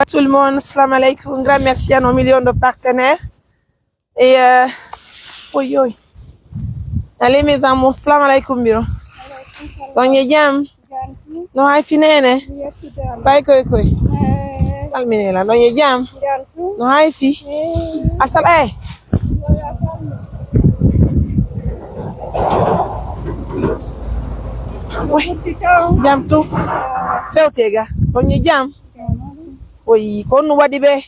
Tout le monde, salam alaikum. Un grand merci à nos millions de partenaires. Et allez mes amours, salam alaikum biro. Donc jam. No hay finene. Bye koy. Salmine la. Donc jam. No hay fi. Asal Oui. Jam tout. Fewtega. Donc jam. Oui, kon wadi be.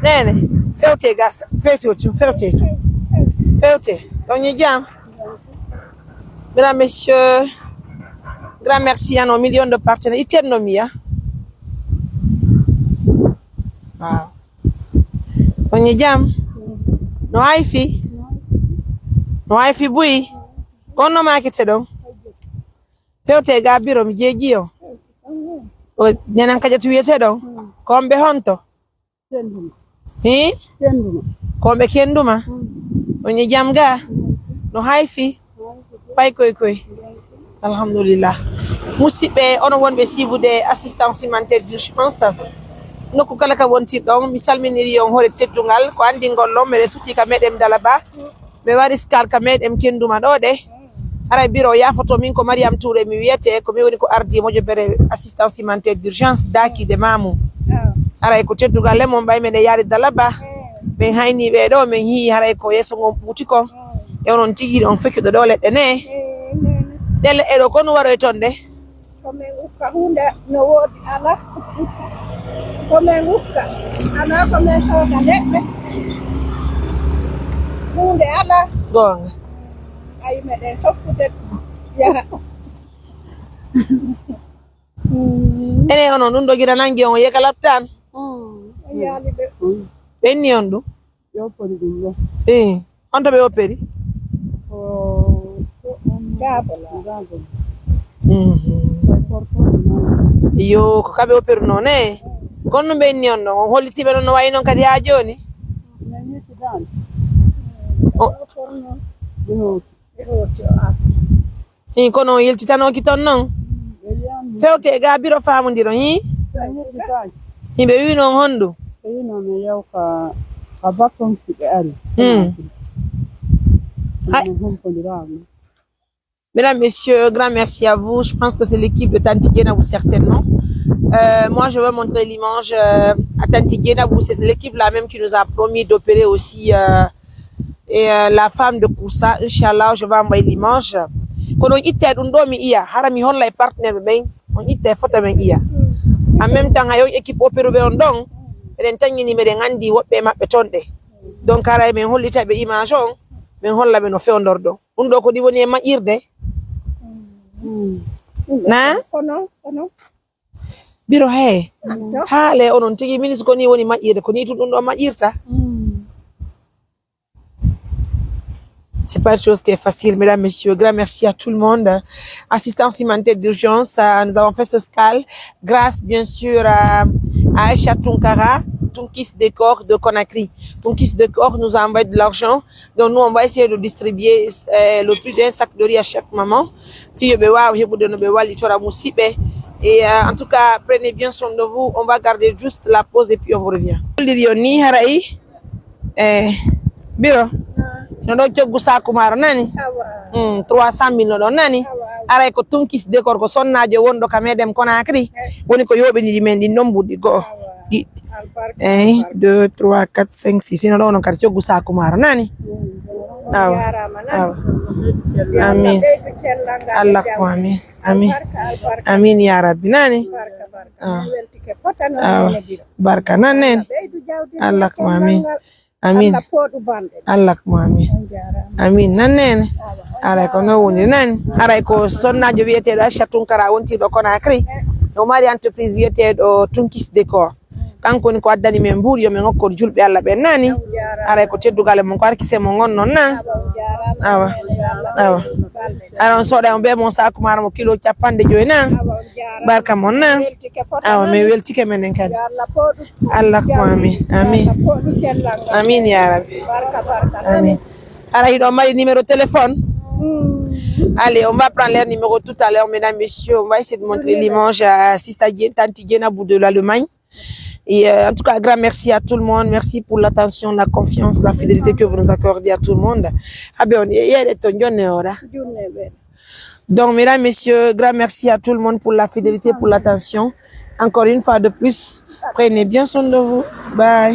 Nene, fewte gas, fewte. Donc jam. Mesdames, messieurs, grand merci à nos millions de partenaires. Iternomia. Wow. Donc jam. No haifi. No haifi bui. Kon no makete don. Fewte ga biro mi jejiyo. O nyanan kajatu wiyete don. Kombe honto. Kombe kenduma. Onye jamga. No haifi. Pay koy. Alhamdulillah. Musibe ono wonbe sibude assistance humanitaire d'urgence. Nokku kala ka wonti don mi salminiri yon hore teddungal ko andi ngollo mere suti ka medem dalaba. Me wari skal ka medem kenduma do de. Aray biro ya photo min ko Mariam Touré mi wiyete ko mi woni ko ardi mojo bere assistance humanitaire d'urgence daki de mamu. Aray ko teddugal le mon bay men yari dalaba. Men hayni be do men hi haray ko yeso ngom puti ko. E onon tigi on fekki do dole de ne. Dele e do ko no waro e tonde. Ko men ukka hunde no wodi ala. Ko men ukka ana ko men soga ledde. Hunde ala. Gonga. Ay meɗen foppude yaha ene onon ɗum ɗo gira nangi on yeka laptan yaali ɓe ɓenni on ɗum ɓe oppori ɗum ɗo on to ɓe opperi gaabol yo ko kaɓe opperi noon e kono ɗum ɓenni on ɗon on hollitiɓe noon no wayi noon kadi ha joni kono on yeltitanoki toon noon fewte ga biro famodiro yimɓe wi noon honɗum Mesdames, messieurs, grand merci à vous. Je pense que c'est l'équipe de Tanti Guénabou certainement. Moi, je veux montrer l'image à Tanti Guénabou. C'est l'équipe là même qui nous a promis d'opérer aussi et la femme de Koussa. Inch'Allah, je vais envoyer l'image. Quand on itte ɗum ɗo mi iya hara mi holla e partenaire ɓe on itte photo men iya en même temps hayo équipe opéroɓe on ɗon eɗen tañini meɗen andi woɓɓe maɓɓe toon ɗe donc hara min hollita ɓe image on min holla ɓe no fewdor ɗo ɗum ɗo ko ɗi woni e maƴƴirde na kono biro he haale onon tigi ministre ko ni woni maƴƴirde ko ni tun ɗum ɗo maƴƴirta. C'est pas une chose qui est facile, mesdames, messieurs. Grand merci à tout le monde. Assistance humanitaire d'urgence, nous avons fait ce SCAL grâce, bien sûr, à Aïcha Tunkara, Tunkis Décor de Conakry. Tunkis Décor nous a envoyé de l'argent. Donc, nous, on va essayer de distribuer le plus d'un sac de riz à chaque maman. Et en tout cas, prenez bien soin de vous. On va garder juste la pause et puis on vous revient. Biro. No ɗo coggu saku maro nani 300 000 no ɗon nani aray ko Tunkis Décor ko sonnajo wonɗo ka meɗen Conakry woni ko yoɓiniri men ɗin ɗon ɓuɗɗi go'o ɗiɗi 1 2 3 4 5 6 sino ɗo onon kadi coggu saku maro nani awa amin Allah ko amin ya rabbi nani awa barka nan nen Allah ko amin Allah ko amin nanene aray ko no woni nan aray ko sonnajo wiyeteɗo Aïcha Tunkara wontiɗo Conakry no mari entreprise wiyeteɗo Tunkis Décor kanko ni ko addani men buuri yo men hokkor julɓe Allah ɓen nani aray ko teddugal mon ko arkise mo gon non na awa ara on soɗa on be mon saku mara mo kilo 50 na barka mon na awa mi weltike menen kadi Allah ko amin ya rabbi amin ara hiɗo mari numéro téléphone Allez, on va prendre leur numéro tout à l'heure, mesdames, messieurs. On va essayer de montrer l'image à Sista Tante Diena Bou de l'Allemagne. Et en tout cas, un grand merci à tout le monde. Merci pour l'attention, la confiance, la fidélité que vous nous accordez à tout le monde. Donc, mesdames, messieurs, grand merci à tout le monde pour la fidélité, pour l'attention. Encore une fois de plus, prenez bien soin de vous. Bye.